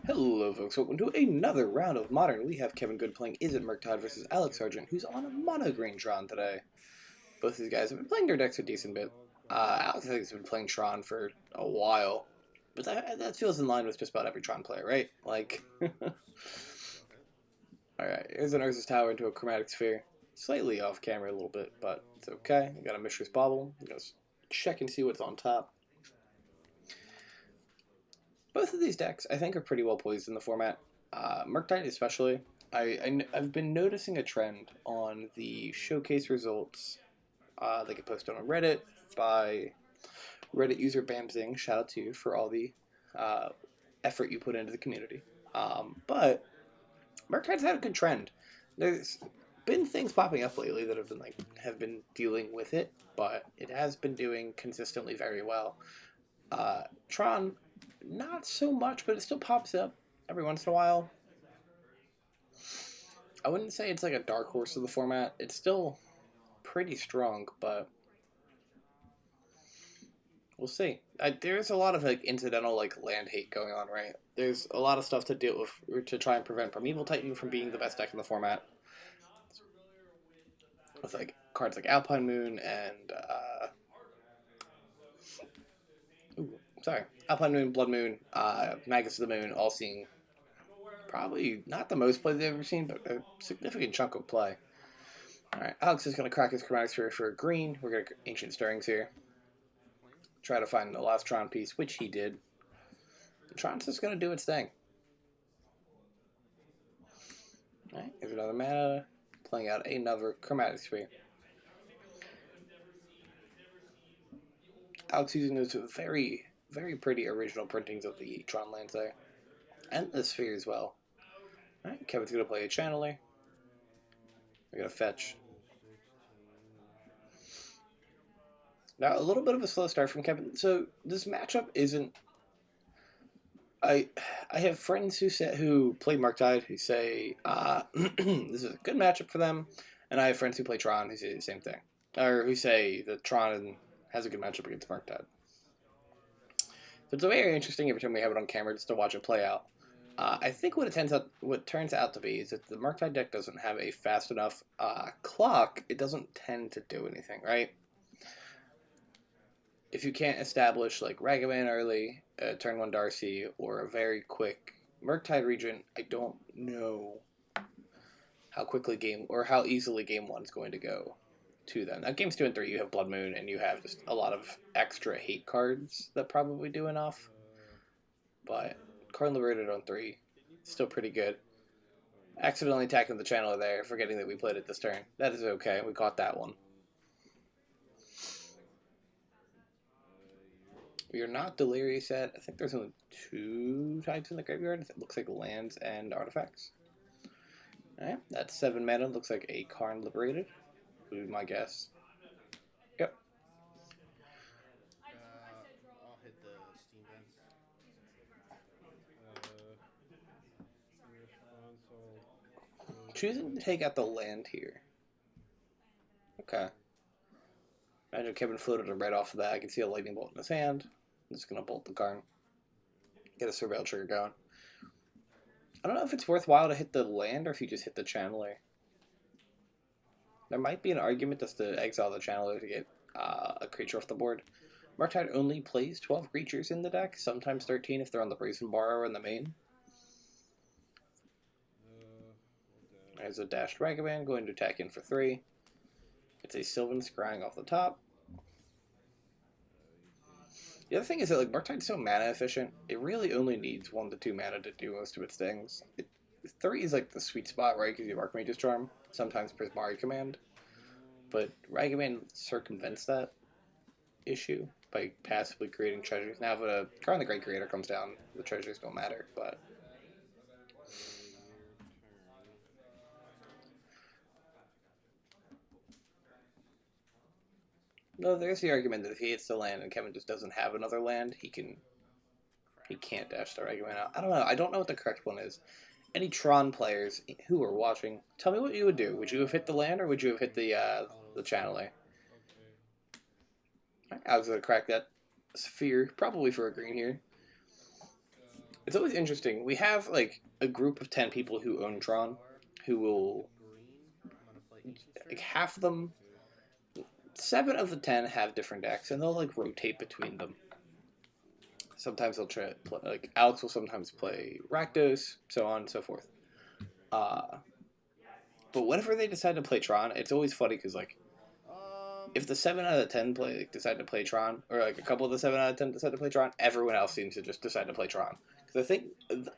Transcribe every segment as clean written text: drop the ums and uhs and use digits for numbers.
Hello folks, welcome to another round of Modern. We have Kevin Good playing Izzet Murktide versus Alex Sargent, who's on a mono green Tron today. Both of these guys have been playing their decks a decent bit. Alex I think has been playing Tron for a while, but that feels in line with just about every Tron player, right? Like, alright, here's an Urza's Tower into a Chromatic Sphere. Slightly off camera a little bit, but it's okay. I got a Mishra's Bauble. I'm going to check and see what's on top. Both of these decks, I think, are pretty well poised in the format. Murktide especially. I've been noticing a trend on the showcase results that get posted on Reddit by Reddit user Bamzing. Shout out to you for all the effort you put into the community. But Murktide's had a good trend. There's been things popping up lately that have been dealing with it, but it has been doing consistently very well. Tron, not so much, but it still pops up every once in a while. I wouldn't say it's like a dark horse of the format. It's still pretty strong, but we'll see. There's a lot of incidental land hate going on, right? There's a lot of stuff to deal with to try and prevent Primeval Titan from being the best deck in the format. With cards like Alpine Moon and Alpine Moon, Blood Moon, Magus of the Moon, all seeing probably not the most play they've ever seen, but a significant chunk of play. Alright, Alex is going to crack his Chromatic Sphere for a green. We're going to Ancient Stirrings here. Try to find the last Tron piece, which he did. Tron's just going to do its thing. Alright, here's another mana. Playing out another Chromatic Sphere. Alex using those very, very pretty original printings of the Tron lands there. And the Sphere as well. Alright, Kevin's going to play a Channeler. We're going to fetch. Now, a little bit of a slow start from Kevin. So, this matchup isn't... I have friends who play Murktide who say this is a good matchup for them, and I have friends who play Tron who say the same thing. Or who say that Tron has a good matchup against Murktide. So it's very interesting every time we have it on camera just to watch it play out. I think what turns out to be is that the Murktide deck doesn't have a fast enough clock. It doesn't tend to do anything, right? If you can't establish Ragavan early, turn 1 Darcy, or a very quick Murktide Regent, I don't know how quickly how easily game 1 is going to go to them. Now, games 2 and 3, you have Blood Moon, and you have just a lot of extra hate cards that probably do enough. But Card Liberated on 3, still pretty good. Accidentally attacking the Channeler there, forgetting that we played it this turn. That is okay, we caught that one. We are not Delirious yet. I think there's only 2 types in the graveyard. It looks like lands and artifacts. Alright, that's 7 mana. Looks like a Karn Liberated. Would be my guess. Yep. I'll hit the steam vents. Choosing to take out the land here. Okay. Imagine Kevin floated a red off of that. I can see a lightning bolt in his hand. I'm just going to bolt the Karn. Get a Surveil trigger going. I don't know if it's worthwhile to hit the land or if you just hit the Channeler. There might be an argument just to exile the Channeler to get a creature off the board. Murktide only plays 12 creatures in the deck, sometimes 13 if they're on the Brazen Borrower in the main. There's a dashed Ragavan going to attack in for 3. It's a Sylvan scrying off the top. The other thing is that Murktide's so mana efficient, it really only needs 1 to 2 mana to do most of its things. 3 is the sweet spot, right? Because you have Archmage's Charm, sometimes Prismari Command. But Ragavan circumvents that issue by passively creating treasures. Now, if a Karn the Great Creator comes down, the treasures don't matter, but... No, there's the argument that if he hits the land and Kevin just doesn't have another land, he can't dash the Ragavan out. I don't know. I don't know what the correct one is. Any Tron players who are watching, tell me what you would do. Would you have hit the land or would you have hit the Channeler? I was going to crack that Sphere, probably for a green here. It's always interesting. We have like a group of 10 people who own Tron, who will Green. I'm gonna play 18 like straight. half of them. 7 of the 10 have different decks, and they'll like rotate between them. Sometimes they'll try play, like Alex will sometimes play Rakdos, so on and so forth. Uh, but whenever they decide to play Tron, it's always funny because like if the 7 out of 10 play like, decide to play Tron, or like a couple of the 7 out of 10 decide to play Tron, everyone else seems to just decide to play Tron. Because I think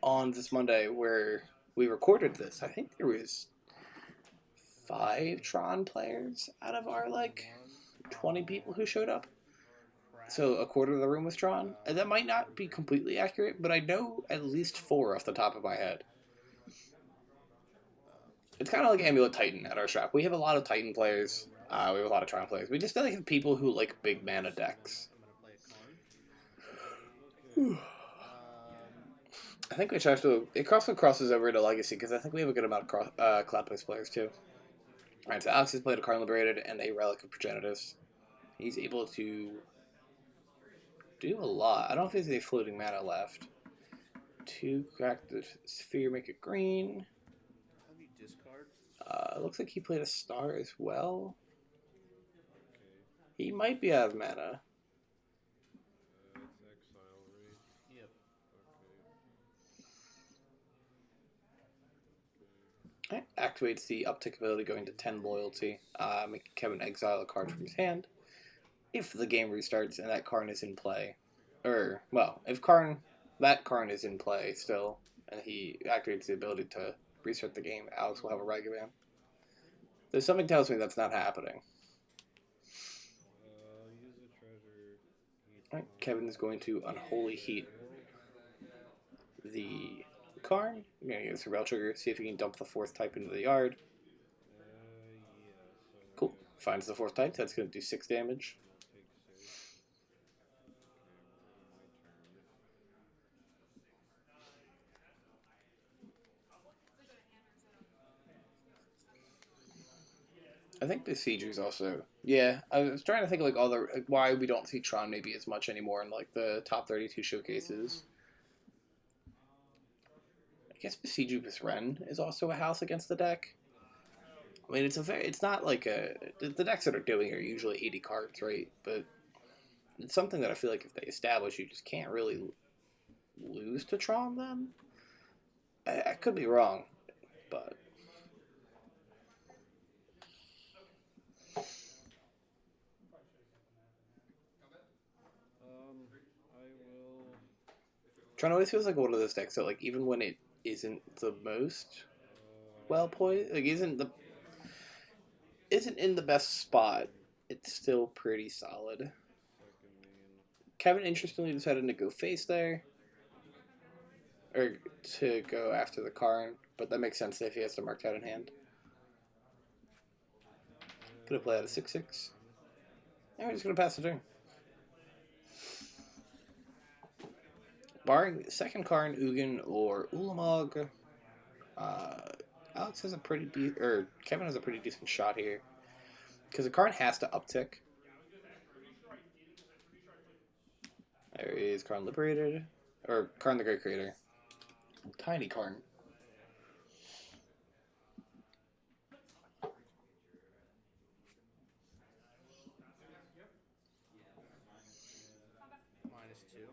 on this Monday where we recorded this, I think there was 5 Tron players out of our like 20 people who showed up. So a quarter of the room was Tron. And that might not be completely accurate, but I know at least 4 off the top of my head. It's kind of like Amulet Titan at our shop. We have a lot of Titan players. We have a lot of Tron players. We just like have people who like big mana decks. I'm gonna play a Karn. I think we try to. It also crosses over to Legacy because I think we have a good amount of Clapos players too. Alright, so Alex has played a Karn Liberated and a Relic of Progenitus. He's able to do a lot. I don't know if there's any floating mana left. 2 crack the sphere, make it green. How do you discard? Looks like he played a star as well. He might be out of mana. Yep. It activates the uptick ability going to 10 loyalty. Make Kevin exile a card from his hand. If the game restarts and that Karn is in play, or well, if that Karn is in play still, and he activates the ability to restart the game, Alex will have a Ragavan. There's something tells me that's not happening. Right, Kevin is going to Unholy Heat the Karn. I'm going to get a Surveil trigger, see if he can dump the 4th type into the yard. Cool. Finds the 4th type. That's going to do 6 damage. I think the Sieger's also. Yeah, I was trying to think of like all the like, why we don't see Tron maybe as much anymore in like the top 32 showcases. I guess Besieged Ren is also a house against the deck. I mean, it's not like the decks that are doing are usually 80 cards, right? But it's something that I feel like if they establish, you just can't really lose to Tron. Then I could be wrong, but Tron always feels like one of those decks that like even when it isn't the most well poised, like isn't in the best spot, it's still pretty solid. Kevin interestingly decided to go face there, or to go after the Karn, but that makes sense if he has the Murktide in hand. Gonna play out a 6/6. And we're just gonna pass the turn. Barring second Karn, Ugin, or Ulamog, Alex has a pretty Kevin has a pretty decent shot here. Because the Karn has to uptick. There is Karn Liberated. Or Karn the Great Creator. Tiny Karn. -2.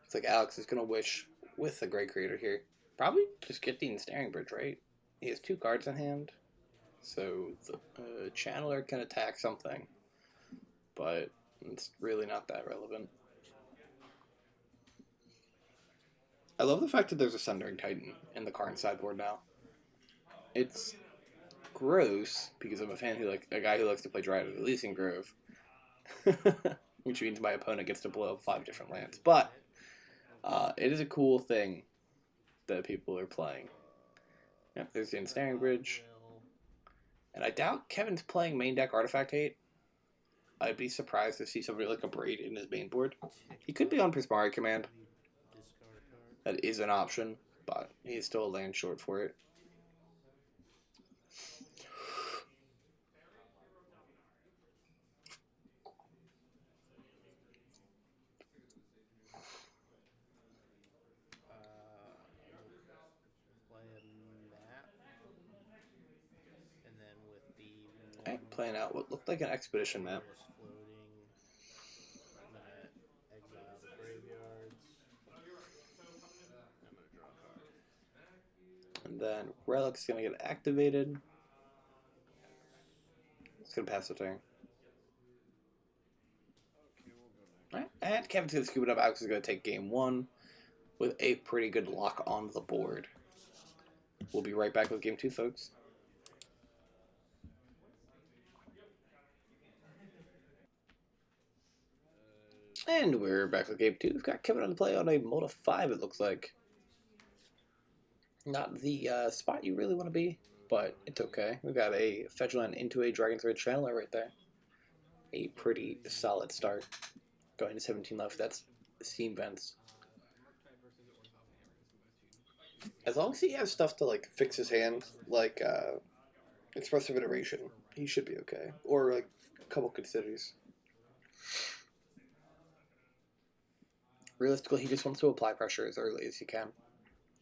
It's like Alex is going to wish with the Great Creator here. Probably just get the Ensnaring Bridge, right? He has 2 cards in hand. So the Channeler can attack something. But it's really not that relevant. I love the fact that there's a Sundering Titan in the Karn sideboard now. It's gross because I'm a guy who likes to play Dryad of the Leasing Grove. Which means my opponent gets to blow up 5 different lands. But it is a cool thing that people are playing. Yep, there's the Ensnaring Bridge. And I doubt Kevin's playing main deck Artifact Hate. I'd be surprised to see somebody like a Braid in his main board. He could be on Prismari Command. That is an option, but he is still a land short for it. Alright, playing out what looked like an expedition map. Just floating. I'm gonna exile the graveyards. I'm gonna draw a card. And then Relic's gonna get activated. It's gonna pass the turn. Okay, we'll go next. Alright, and Kevin's gonna scoop it up. Alex is gonna take game one with a pretty good lock on the board. We'll be right back with game two, folks. And we're back with game two. We've got Kevin on the play on a Moda 5, it looks like. Not the spot you really want to be, but it's okay. We've got a fetch land into a Dragon's Rage Channeler right there. A pretty solid start. Going to 17 left, that's Steam Vents. As long as he has stuff to like fix his hand, like Expressive Iteration, he should be okay. Or like a couple considers. Realistically, he just wants to apply pressure as early as he can.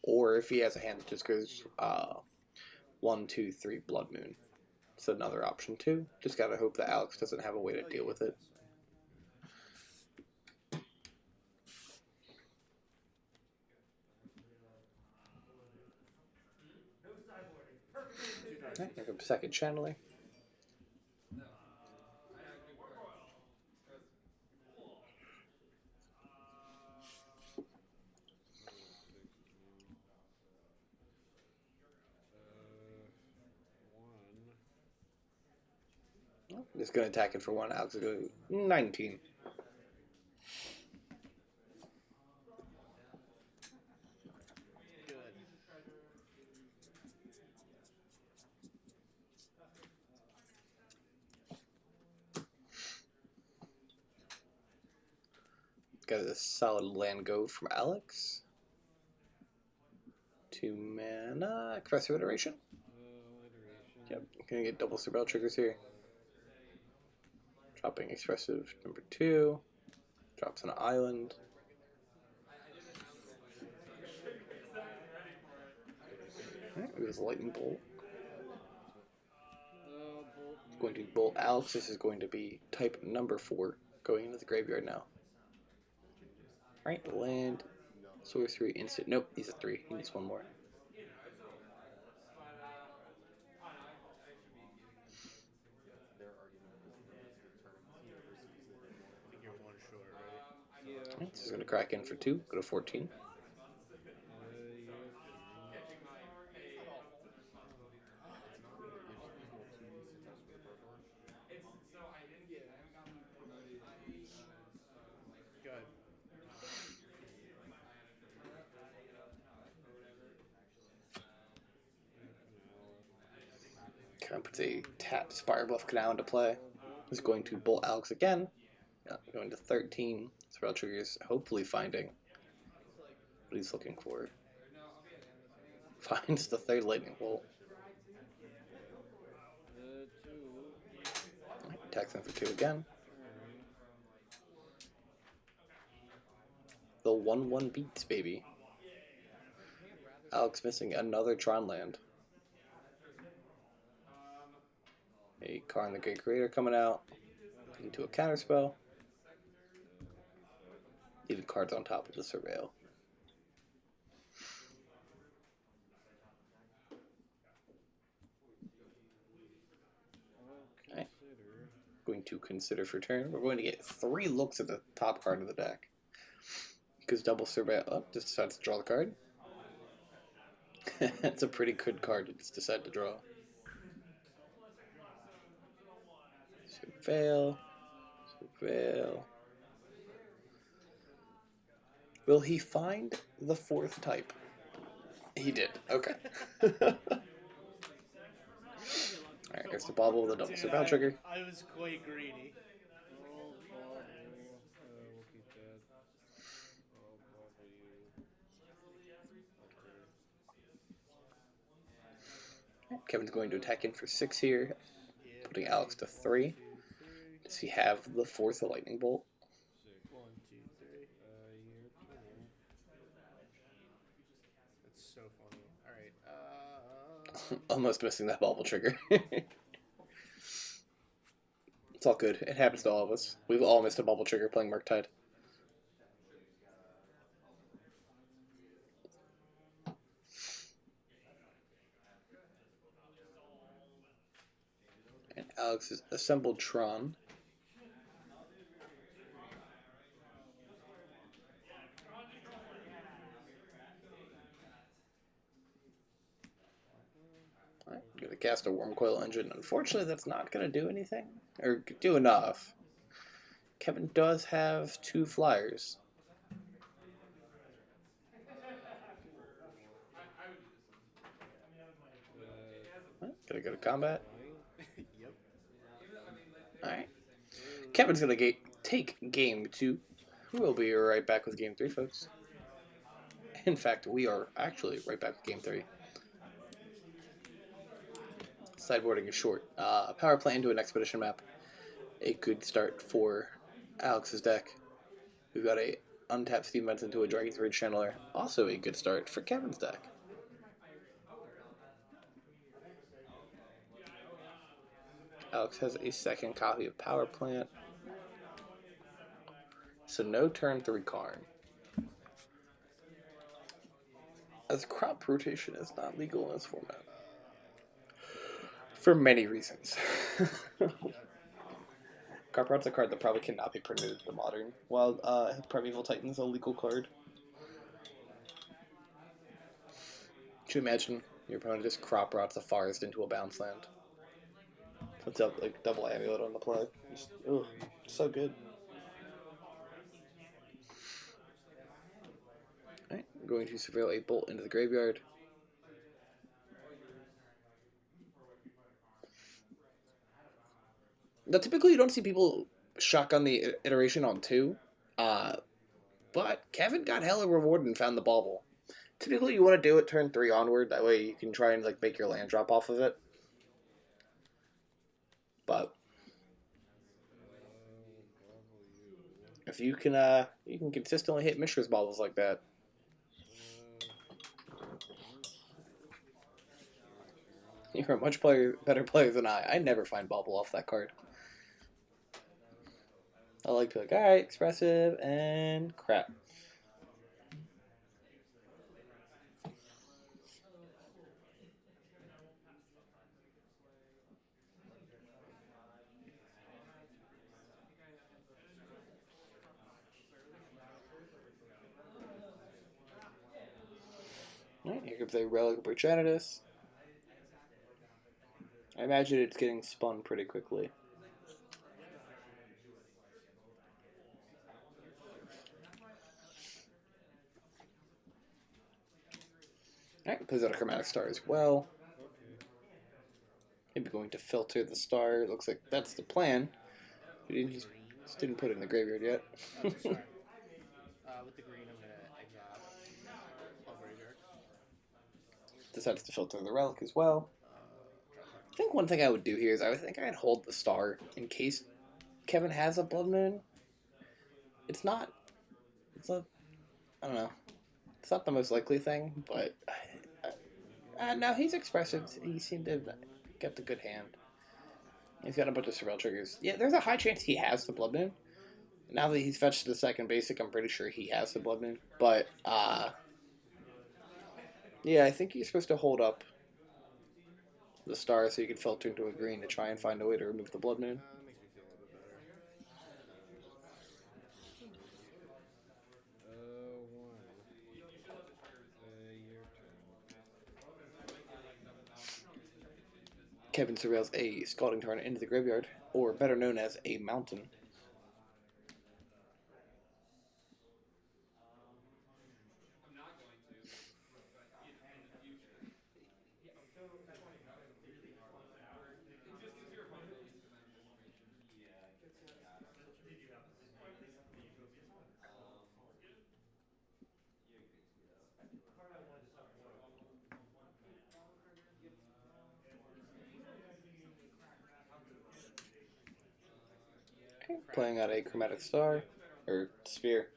Or if he has a hand that just goes 1, 2, 3 Blood Moon. It's another option too. Just gotta hope that Alex doesn't have a way to deal with it. Okay, here comes second channeler. Just gonna attack it for one. Alex will go 19. Good. Got a solid land go from Alex. 2 mana. Expressive Iteration. Yep, gonna get double Cerebral triggers here. Dropping Expressive number 2. Drops on an island. Alright, it was Lightning Bolt. Going to bolt Alex. This is going to be type number 4 going into the graveyard now. Alright, land. Sorcery, instant. Nope, he's a 3. He needs one more. I think you're one short, right? Alright, so he's going to crack in for 2. Go to 14. Good. Kind of puts a tap Spire Bluff Canal into play. He's going to bolt Alex again. Going to 13. Spell triggers, hopefully finding what he's looking for. Finds the third Lightning Bolt. Attacks him for 2 again. The 1/1 beats, baby. Alex missing another Tron land. A Karn the Great Creator coming out into a counterspell. Even cards on top of the Surveil. Okay. Going to consider for turn. We're going to get 3 looks at the top card of the deck. Because double Surveil up, just decides to draw the card. That's a pretty good card to just decide to draw. Surveil. Surveil. Will he find the 4th type? He did. Okay. Alright, here's the bobble with a double Surveil trigger. I was quite greedy. We'll keep that. Kevin's going to attack in for 6 here, putting Alex to 3. Does he have the 4th Lightning Bolt? 1, 2, 3. That's so funny. Alright, Almost missing that bobble trigger. It's all good. It happens to all of us. We've all missed a bubble trigger playing Murktide. And Alex has assembled Tron. Alright, gonna cast a Worm Coil Engine. Unfortunately, that's not gonna do anything. Or do enough. Kevin does have 2 flyers. Gonna go to combat. Yep. Alright. Kevin's gonna take game 2. We'll be right back with game 3, folks. In fact, we are actually right back with game 3. Sideboarding is short. Power plant into an expedition map. A good start for Alex's deck. We've got a untapped Steam Vents into a Dragon's Rage Channeler. Also a good start for Kevin's deck. Alex has a second copy of Power Plant. So no turn 3 Karn. As crop rotation is not legal in this format. For many reasons. Crop Rot's a card that probably cannot be printed into the modern, while Primeval Titan's a legal card. Could you imagine your opponent just Crop Rots a forest into a bounce land? Puts up like double amulet on the play. Just, ugh, so good. Alright, I'm going to surveil a bolt into the graveyard. Now, typically you don't see people shotgun the iteration on 2, but Kevin got hella rewarded and found the bauble. Typically you want to do it turn 3 onward, that way you can try and like make your land drop off of it. But if you can consistently hit Mishra's baubles like that. You're a much better player than I. I never find bauble off that card. I like to be like, alright, expressive, and crap. Alright, here comes a Relic of Burchanitus. I imagine it's getting spun pretty quickly. Alright, plays out a Chromatic Star as well. Maybe going to filter the star. Looks like that's the plan. We just didn't put it in the graveyard yet. With the green, I'm gonna exile all graveyard. Decides to filter the relic as well. I think one thing I would do here is I'd hold the star in case Kevin has a Blood Moon. It's not, I don't know. It's not the most likely thing, but no, he's expressive. He seemed to get the good hand. He's got a bunch of surveil triggers. Yeah, there's a high chance he has the Blood Moon. Now that he's fetched the second basic, I'm pretty sure he has the Blood Moon. But, yeah, I think he's supposed to hold up the star so you can filter into a green to try and find a way to remove the Blood Moon. Makes me feel a little bit better. Your turn. Kevin surveils a Scalding Tarn into the graveyard, or better known as a mountain. Playing out a Chromatic Star, or Sphere.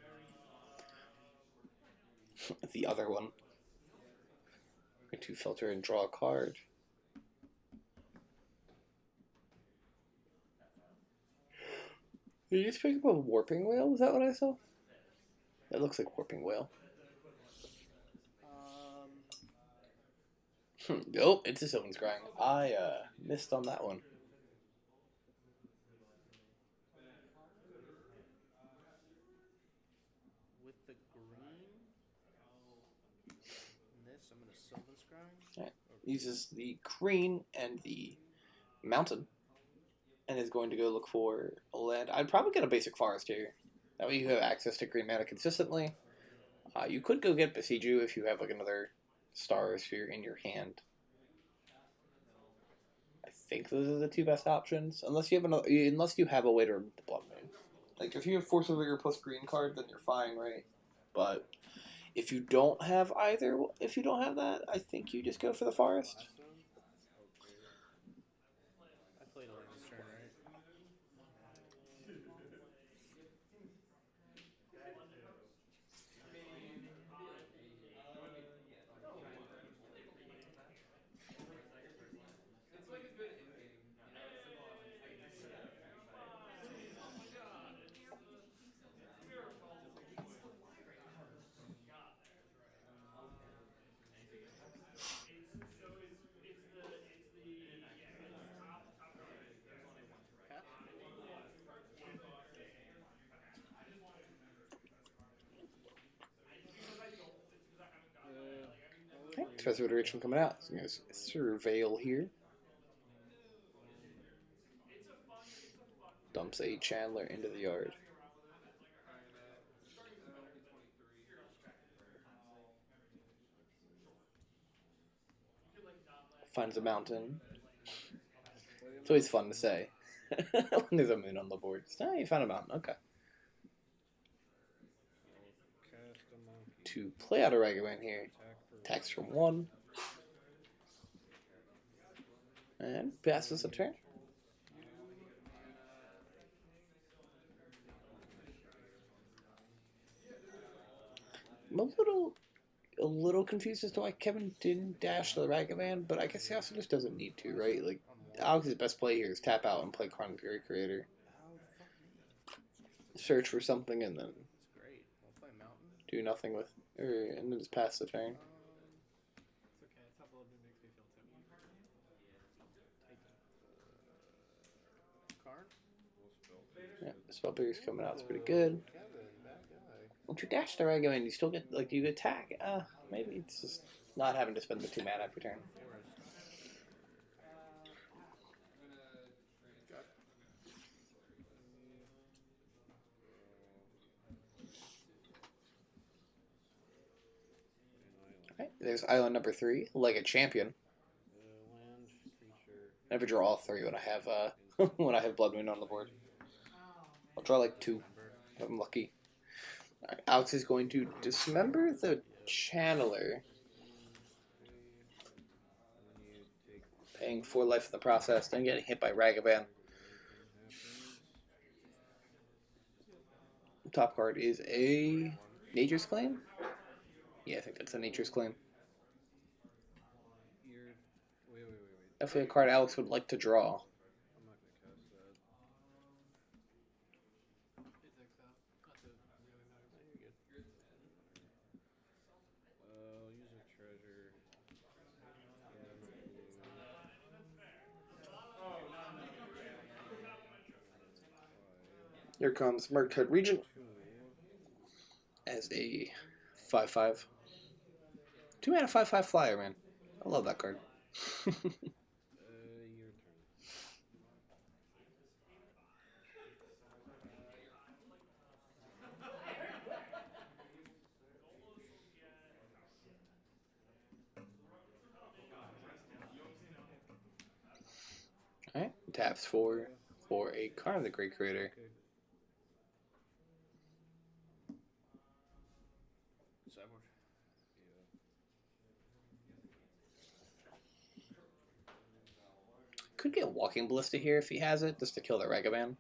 The other one. Going to filter and draw a card. Did you just pick up a warping whale? Was that what I saw? That looks like warping whale. Nope, it's a Sylvan Scrying. I missed on that one. With the green, and this, I'm gonna Sylvan Scrying. Alright. Uses the green and the mountain, and is going to go look for a land. I'd probably get a basic forest here. That way you have access to green mana consistently. You could go get Besiju if you have like another Star Sphere in your hand. I think those are the two best options, unless you have a way to remove the Blood Moon. Like if you have Force of Vigor plus green card, then you're fine, right? But if you don't have either, if you don't have that, I think you just go for the forest. I played a this turn, right? Okay, Special Iteration coming out. So I'm going to Surveil here. Dumps a Chandler into the yard. Finds a mountain. It's always fun to say when there's a moon on the board. Oh, you found a mountain. Okay. To play out a Ragavan here. Attacks from 1. And passes a turn. I'm a little confused as to why Kevin didn't dash the Ragavan, but I guess he also just doesn't need to, right? Like, Alex's best play here is tap out and play Chronic's Fury Creator. Search for something and then do nothing with, and then just pass the turn. Yeah, Spellbreaker's coming out. It's pretty good. Once you dash the Ragavan, you still get, like, you attack. Maybe it's just not having to spend the 2 mana every turn. Okay, there's island number 3, like a champion. Never draw all 3 when I have when I have Blood Moon on the board. I'll draw like 2 if I'm lucky. Right, Alex is going to dismember the Channeler, paying 4 life in the process, then getting hit by Ragavan. Top card is a Nature's Claim? Yeah, I think that's a Nature's Claim. Definitely a card Alex would like to draw. Here comes Murktide Regent as a 5/5. 2 mana 5/5 flyer, man. I love that card. Alright, taps for a card of the Great Creator. Could get Walking Ballista here if he has it, just to kill the Ragavan.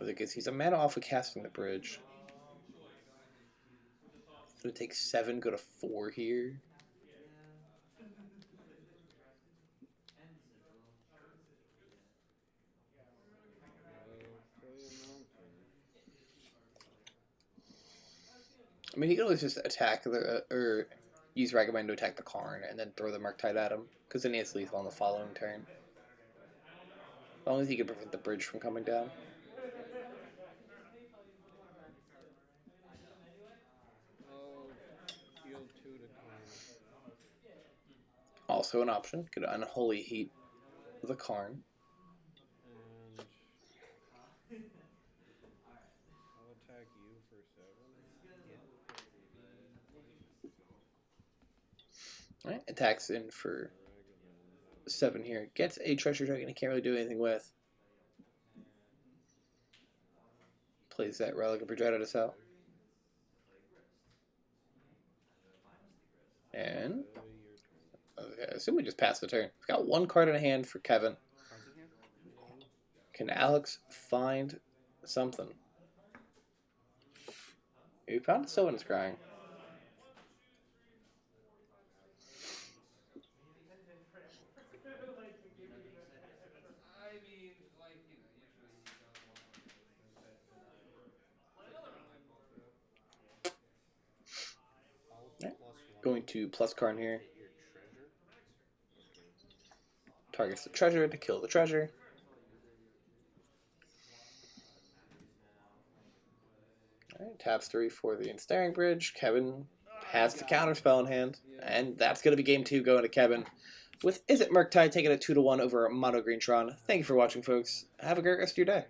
Because he's a mana off of casting the bridge. So it takes 7, go to 4 here. I mean, he could always just attack or use Ragavan to attack the Karn and then throw the Murktide at him, because then he has lethal on the following turn. As long as he can prevent the bridge from coming down. Also an option. Could Unholy Heat the Karn. And I'll attack you for 7. Alright, attacks in for 7 here. Gets a treasure token he can't really do anything with. Plays that Relic of Dreaded out. And okay, I assume we just passed the turn. We've got 1 card in hand for Kevin. Can Alex find something? We found Someone's Crying. Right. Going to plus Karn here. Targets the treasure to kill the treasure. Alright, taps 3 for the Ensnaring Bridge. Kevin has the counterspell in hand. And that's going to be game 2 going to Kevin. With Izzet Murktide taking a 2-1 over Mono Green Tron. Thank you for watching, folks. Have a great rest of your day.